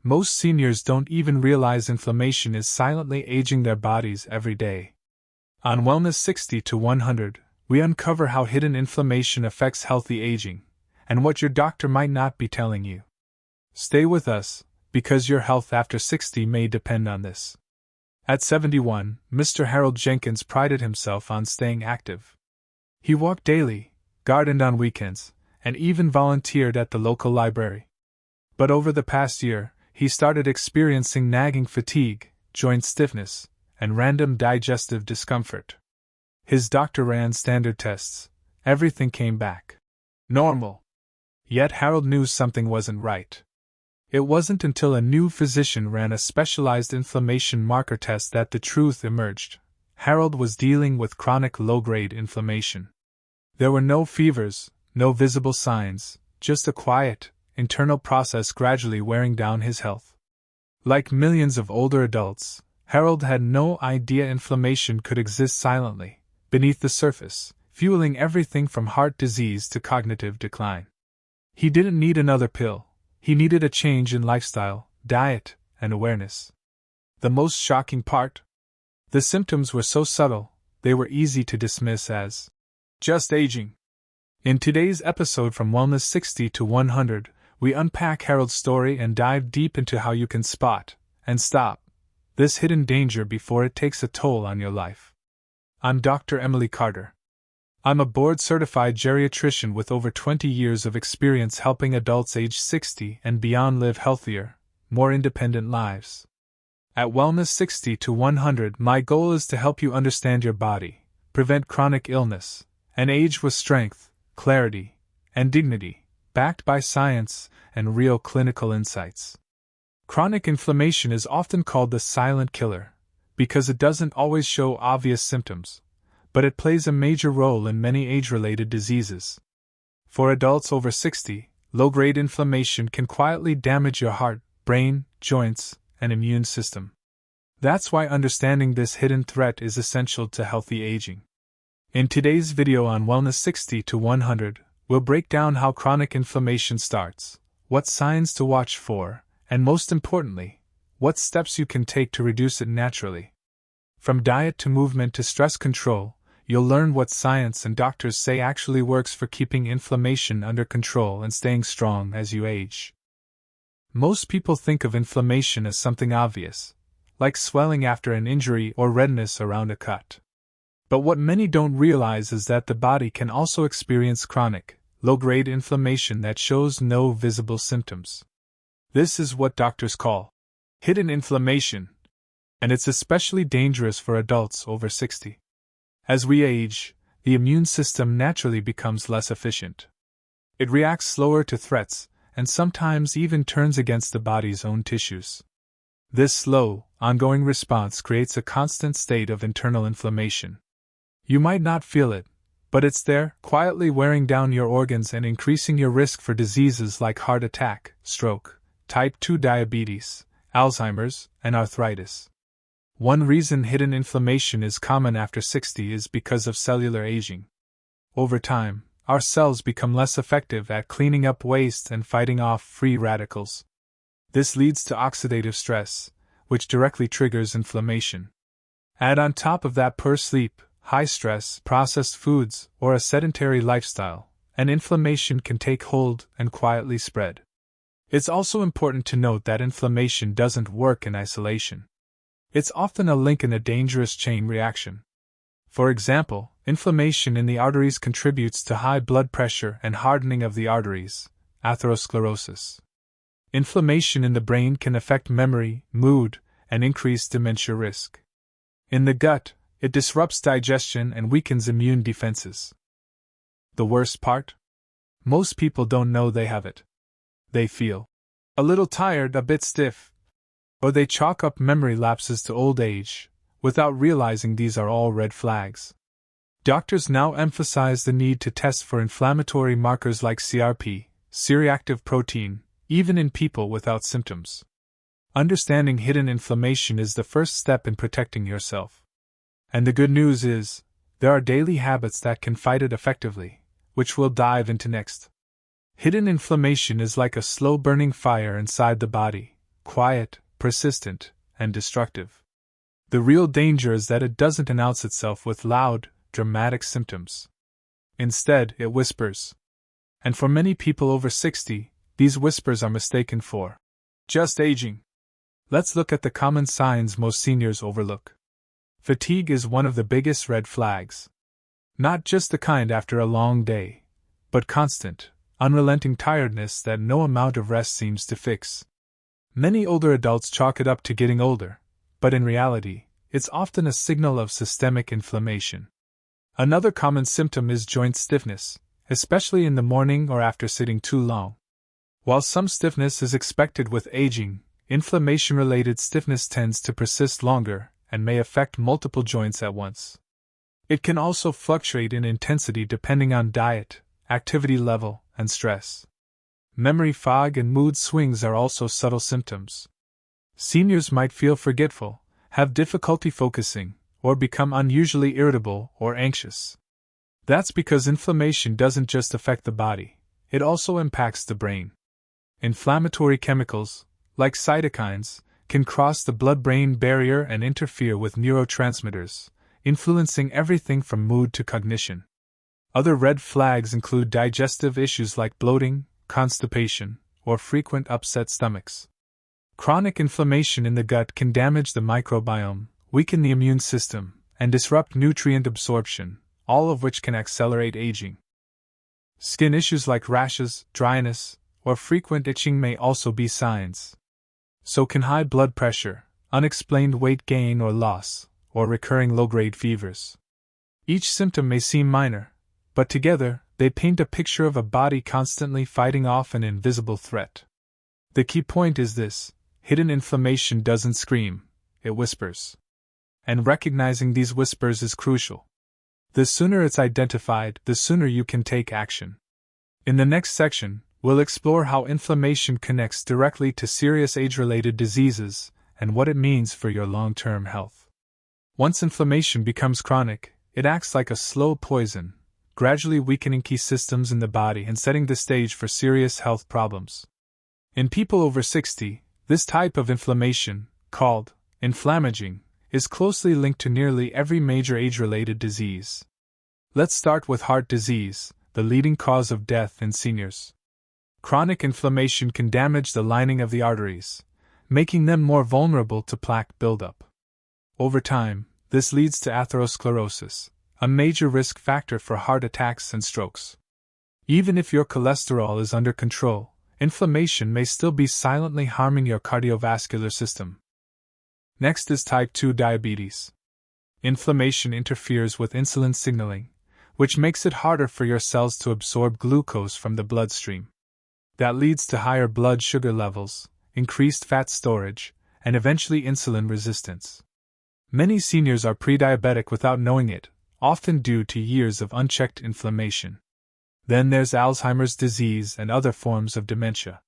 Most seniors don't even realize inflammation is silently aging their bodies every day. On Wellness 60 to 100, we uncover how hidden inflammation affects healthy aging, and what your doctor might not be telling you. Stay with us, because your health after 60 may depend on this. At 71, Mr. Harold Jenkins prided himself on staying active. He walked daily, gardened on weekends, and even volunteered at the local library. But over the past year, he started experiencing nagging fatigue, joint stiffness, and random digestive discomfort. His doctor ran standard tests. Everything came back normal. Yet Harold knew something wasn't right. It wasn't until a new physician ran a specialized inflammation marker test that the truth emerged. Harold was dealing with chronic low-grade inflammation. There were no fevers, no visible signs, just a quiet, internal process gradually wearing down his health. Like millions of older adults, Harold had no idea inflammation could exist silently, beneath the surface, fueling everything from heart disease to cognitive decline. He didn't need another pill. He needed a change in lifestyle, diet, and awareness. The most shocking part? The symptoms were so subtle, they were easy to dismiss as just aging. In today's episode from Wellness 60 to 100, we unpack Harold's story and dive deep into how you can spot and stop this hidden danger before it takes a toll on your life. I'm Dr. Emily Carter. I'm a board-certified geriatrician with over 20 years of experience helping adults age 60 and beyond live healthier, more independent lives. At Wellness 60 to 100, my goal is to help you understand your body, prevent chronic illness, and age with strength, clarity, and dignity, backed by science and real clinical insights. Chronic inflammation is often called the silent killer, because it doesn't always show obvious symptoms, but it plays a major role in many age-related diseases. For adults over 60, low-grade inflammation can quietly damage your heart, brain, joints, and immune system. That's why understanding this hidden threat is essential to healthy aging. In today's video on Wellness 60 to 100, we'll break down how chronic inflammation starts, what signs to watch for, and most importantly, what steps you can take to reduce it naturally. From diet to movement to stress control, you'll learn what science and doctors say actually works for keeping inflammation under control and staying strong as you age. Most people think of inflammation as something obvious, like swelling after an injury or redness around a cut. But what many don't realize is that the body can also experience chronic, low-grade inflammation that shows no visible symptoms. This is what doctors call hidden inflammation, and it's especially dangerous for adults over 60. As we age, the immune system naturally becomes less efficient. It reacts slower to threats, and sometimes even turns against the body's own tissues. This slow, ongoing response creates a constant state of internal inflammation. You might not feel it, but it's there, quietly wearing down your organs and increasing your risk for diseases like heart attack, stroke, type 2 diabetes, Alzheimer's, and arthritis. One reason hidden inflammation is common after 60 is because of cellular aging. Over time, our cells become less effective at cleaning up waste and fighting off free radicals. This leads to oxidative stress, which directly triggers inflammation. Add on top of that poor sleep, high stress, processed foods, or a sedentary lifestyle, and inflammation can take hold and quietly spread. It's also important to note that inflammation doesn't work in isolation. It's often a link in a dangerous chain reaction. For example, inflammation in the arteries contributes to high blood pressure and hardening of the arteries, atherosclerosis. Inflammation in the brain can affect memory, mood, and increase dementia risk. In the gut, it disrupts digestion and weakens immune defenses. The worst part? Most people don't know they have it. They feel a little tired, a bit stiff, or they chalk up memory lapses to old age, without realizing these are all red flags. Doctors now emphasize the need to test for inflammatory markers like CRP, C-reactive protein, even in people without symptoms. Understanding hidden inflammation is the first step in protecting yourself. And the good news is, there are daily habits that can fight it effectively, which we'll dive into next. Hidden inflammation is like a slow-burning fire inside the body, quiet, persistent, and destructive. The real danger is that it doesn't announce itself with loud, dramatic symptoms. Instead, it whispers. And for many people over 60, these whispers are mistaken for just aging. Let's look at the common signs most seniors overlook. Fatigue is one of the biggest red flags. Not just the kind after a long day, but constant, unrelenting tiredness that no amount of rest seems to fix. Many older adults chalk it up to getting older, but in reality, it's often a signal of systemic inflammation. Another common symptom is joint stiffness, especially in the morning or after sitting too long. While some stiffness is expected with aging, inflammation-related stiffness tends to persist longer and may affect multiple joints at once. It can also fluctuate in intensity depending on diet, activity level, and stress. Memory fog and mood swings are also subtle symptoms. Seniors might feel forgetful, have difficulty focusing, or become unusually irritable or anxious. That's because inflammation doesn't just affect the body, it also impacts the brain. Inflammatory chemicals, like cytokines, can cross the blood-brain barrier and interfere with neurotransmitters, influencing everything from mood to cognition. Other red flags include digestive issues like bloating, constipation, or frequent upset stomachs. Chronic inflammation in the gut can damage the microbiome, weaken the immune system, and disrupt nutrient absorption, all of which can accelerate aging. Skin issues like rashes, dryness, or frequent itching may also be signs. So can high blood pressure, unexplained weight gain or loss, or recurring low-grade fevers. Each symptom may seem minor, but together, they paint a picture of a body constantly fighting off an invisible threat. The key point is this: hidden inflammation doesn't scream, it whispers. And recognizing these whispers is crucial. The sooner it's identified, the sooner you can take action. In the next section, we'll explore how inflammation connects directly to serious age-related diseases and what it means for your long-term health. Once inflammation becomes chronic, it acts like a slow poison, gradually weakening key systems in the body and setting the stage for serious health problems. In people over 60, this type of inflammation, called inflammaging, is closely linked to nearly every major age-related disease. Let's start with heart disease, the leading cause of death in seniors. Chronic inflammation can damage the lining of the arteries, making them more vulnerable to plaque buildup. Over time, this leads to atherosclerosis, a major risk factor for heart attacks and strokes. Even if your cholesterol is under control, inflammation may still be silently harming your cardiovascular system. Next is type 2 diabetes. Inflammation interferes with insulin signaling, which makes it harder for your cells to absorb glucose from the bloodstream. That leads to higher blood sugar levels, increased fat storage, and eventually insulin resistance. Many seniors are pre-diabetic without knowing it, often due to years of unchecked inflammation. Then there's Alzheimer's disease and other forms of dementia.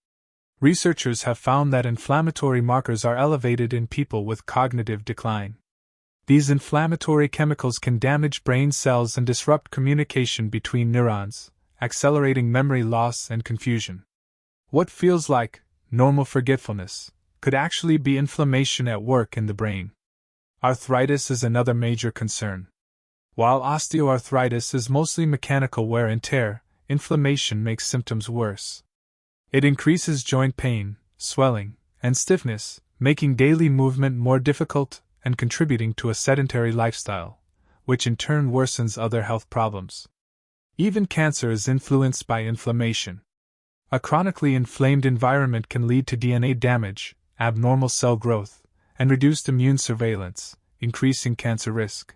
Researchers have found that inflammatory markers are elevated in people with cognitive decline. These inflammatory chemicals can damage brain cells and disrupt communication between neurons, accelerating memory loss and confusion. What feels like normal forgetfulness could actually be inflammation at work in the brain. Arthritis is another major concern. While osteoarthritis is mostly mechanical wear and tear, inflammation makes symptoms worse. It increases joint pain, swelling, and stiffness, making daily movement more difficult and contributing to a sedentary lifestyle, which in turn worsens other health problems. Even cancer is influenced by inflammation. A chronically inflamed environment can lead to DNA damage, abnormal cell growth, and reduced immune surveillance, increasing cancer risk.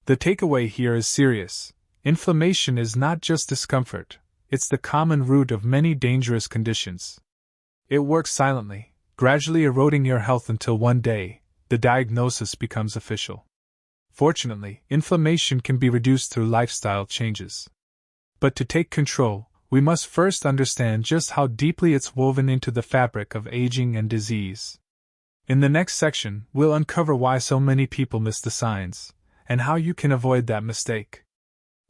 The takeaway here is serious. Inflammation is not just discomfort, it's the common root of many dangerous conditions. It works silently, gradually eroding your health until one day, the diagnosis becomes official. Fortunately, inflammation can be reduced through lifestyle changes. But to take control, we must first understand just how deeply it's woven into the fabric of aging and disease. In the next section, we'll uncover why so many people miss the signs, and how you can avoid that mistake.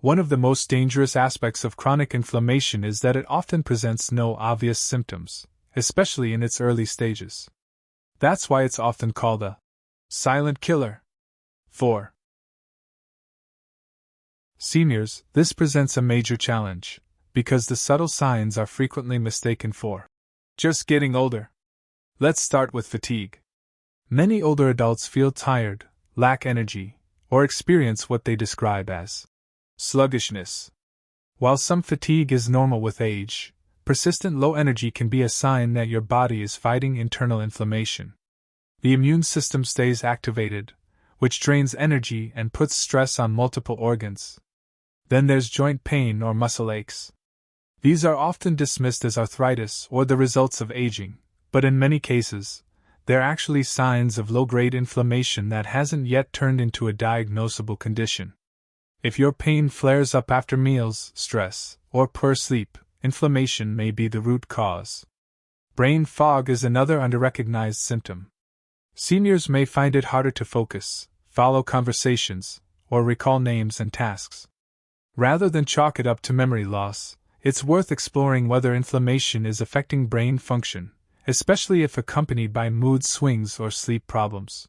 One of the most dangerous aspects of chronic inflammation is that it often presents no obvious symptoms, especially in its early stages. That's why it's often called a silent killer. 4. Seniors, this presents a major challenge, because the subtle signs are frequently mistaken for just getting older. Let's start with fatigue. Many older adults feel tired, lack energy, or experience what they describe as sluggishness. While some fatigue is normal with age, persistent low energy can be a sign that your body is fighting internal inflammation. The immune system stays activated, which drains energy and puts stress on multiple organs. Then there's joint pain or muscle aches. These are often dismissed as arthritis or the results of aging, but in many cases, they're actually signs of low-grade inflammation that hasn't yet turned into a diagnosable condition. If your pain flares up after meals, stress, or poor sleep, inflammation may be the root cause. Brain fog is another underrecognized symptom. Seniors may find it harder to focus, follow conversations, or recall names and tasks. Rather than chalk it up to memory loss, it's worth exploring whether inflammation is affecting brain function, especially if accompanied by mood swings or sleep problems.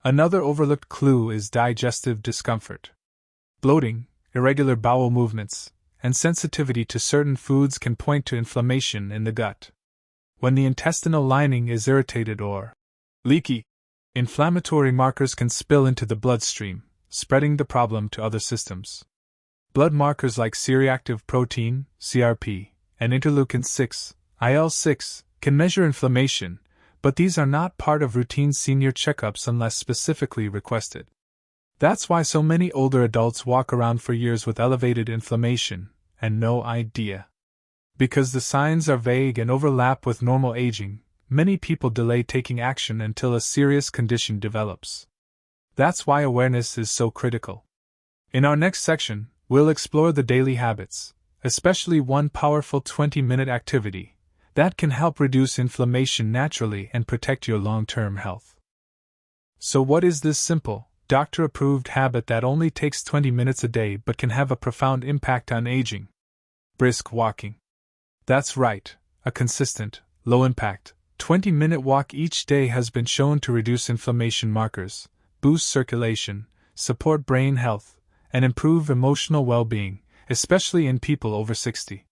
Another overlooked clue is digestive discomfort. Bloating, irregular bowel movements, and sensitivity to certain foods can point to inflammation in the gut. When the intestinal lining is irritated or leaky, inflammatory markers can spill into the bloodstream, spreading the problem to other systems. Blood markers like C-reactive protein, CRP, and interleukin-6, IL-6, can measure inflammation, but these are not part of routine senior checkups unless specifically requested. That's why so many older adults walk around for years with elevated inflammation, and no idea. Because the signs are vague and overlap with normal aging, many people delay taking action until a serious condition develops. That's why awareness is so critical. In our next section, we'll explore the daily habits, especially one powerful 20-minute activity that can help reduce inflammation naturally and protect your long-term health. So what is this simple, doctor-approved habit that only takes 20 minutes a day but can have a profound impact on aging? Brisk walking. That's right, a consistent, low-impact, 20-minute walk each day has been shown to reduce inflammation markers, boost circulation, support brain health, and improve emotional well-being, especially in people over 60.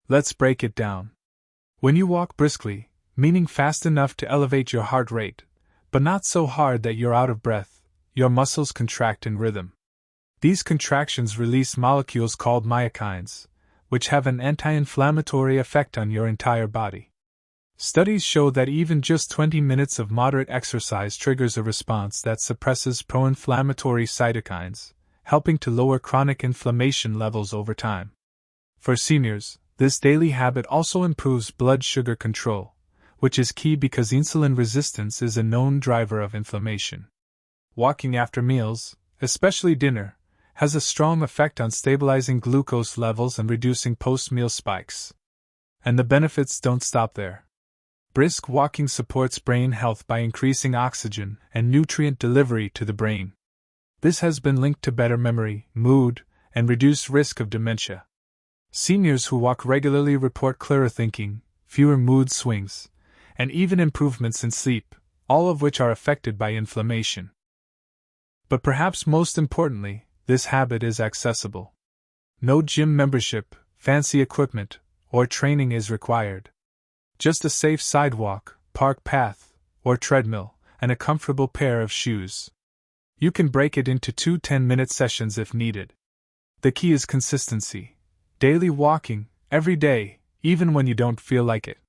Let's break it down. When you walk briskly, meaning fast enough to elevate your heart rate, but not so hard that you're out of breath, your muscles contract in rhythm. These contractions release molecules called myokines, which have an anti-inflammatory effect on your entire body. Studies show that even just 20 minutes of moderate exercise triggers a response that suppresses pro-inflammatory cytokines, helping to lower chronic inflammation levels over time. For seniors, this daily habit also improves blood sugar control, which is key because insulin resistance is a known driver of inflammation. Walking after meals, especially dinner, has a strong effect on stabilizing glucose levels and reducing post-meal spikes. And the benefits don't stop there. Brisk walking supports brain health by increasing oxygen and nutrient delivery to the brain. This has been linked to better memory, mood, and reduced risk of dementia. Seniors who walk regularly report clearer thinking, fewer mood swings, and even improvements in sleep, all of which are affected by inflammation. But perhaps most importantly, this habit is accessible. No gym membership, fancy equipment, or training is required. Just a safe sidewalk, park path, or treadmill, and a comfortable pair of shoes. You can break it into 2 10-minute sessions if needed. The key is consistency. Daily walking, every day, even when you don't feel like it.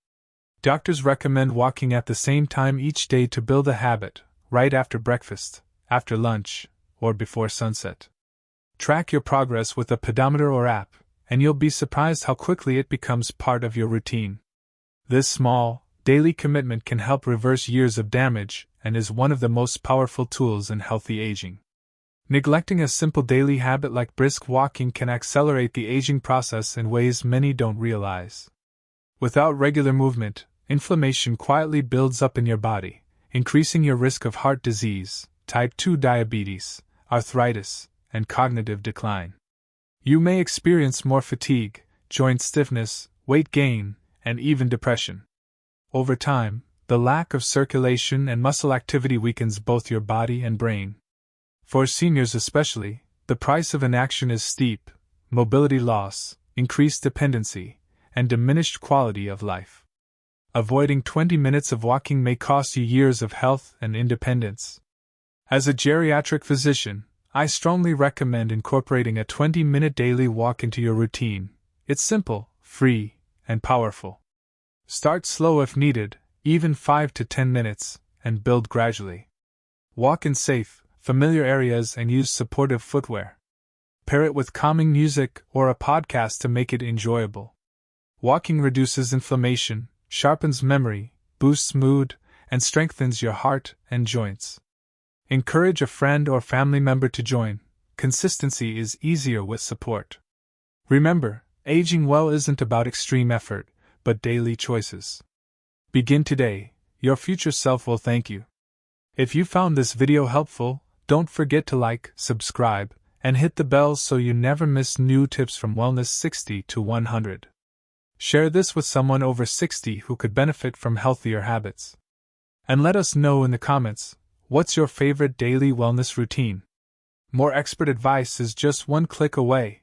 Doctors recommend walking at the same time each day to build a habit, right after breakfast, after lunch, or before sunset. Track your progress with a pedometer or app, and you'll be surprised how quickly it becomes part of your routine. This small, daily commitment can help reverse years of damage and is one of the most powerful tools in healthy aging. Neglecting a simple daily habit like brisk walking can accelerate the aging process in ways many don't realize. Without regular movement, inflammation quietly builds up in your body, increasing your risk of heart disease, type 2 diabetes, arthritis, and cognitive decline. You may experience more fatigue, joint stiffness, weight gain, and even depression. Over time, The lack of circulation and muscle activity weakens both your body and brain. For seniors especially, the price of inaction is steep: mobility loss, increased dependency, and diminished quality of life. Avoiding 20 minutes of walking may cost you years of health and independence. As a geriatric physician, I strongly recommend incorporating a 20-minute daily walk into your routine. It's simple, free, and powerful. Start slow if needed, even 5 to 10 minutes, and build gradually. Walk in safe, familiar areas and use supportive footwear. Pair it with calming music or a podcast to make it enjoyable. Walking reduces inflammation, sharpens memory, boosts mood, and strengthens your heart and joints. Encourage a friend or family member to join. Consistency is easier with support. Remember, aging well isn't about extreme effort, but daily choices. Begin today. Your future self will thank you. If you found this video helpful, don't forget to like, subscribe, and hit the bell so you never miss new tips from Wellness 60 to 100. Share this with someone over 60 who could benefit from healthier habits. And let us know in the comments, what's your favorite daily wellness routine? More expert advice is just one click away.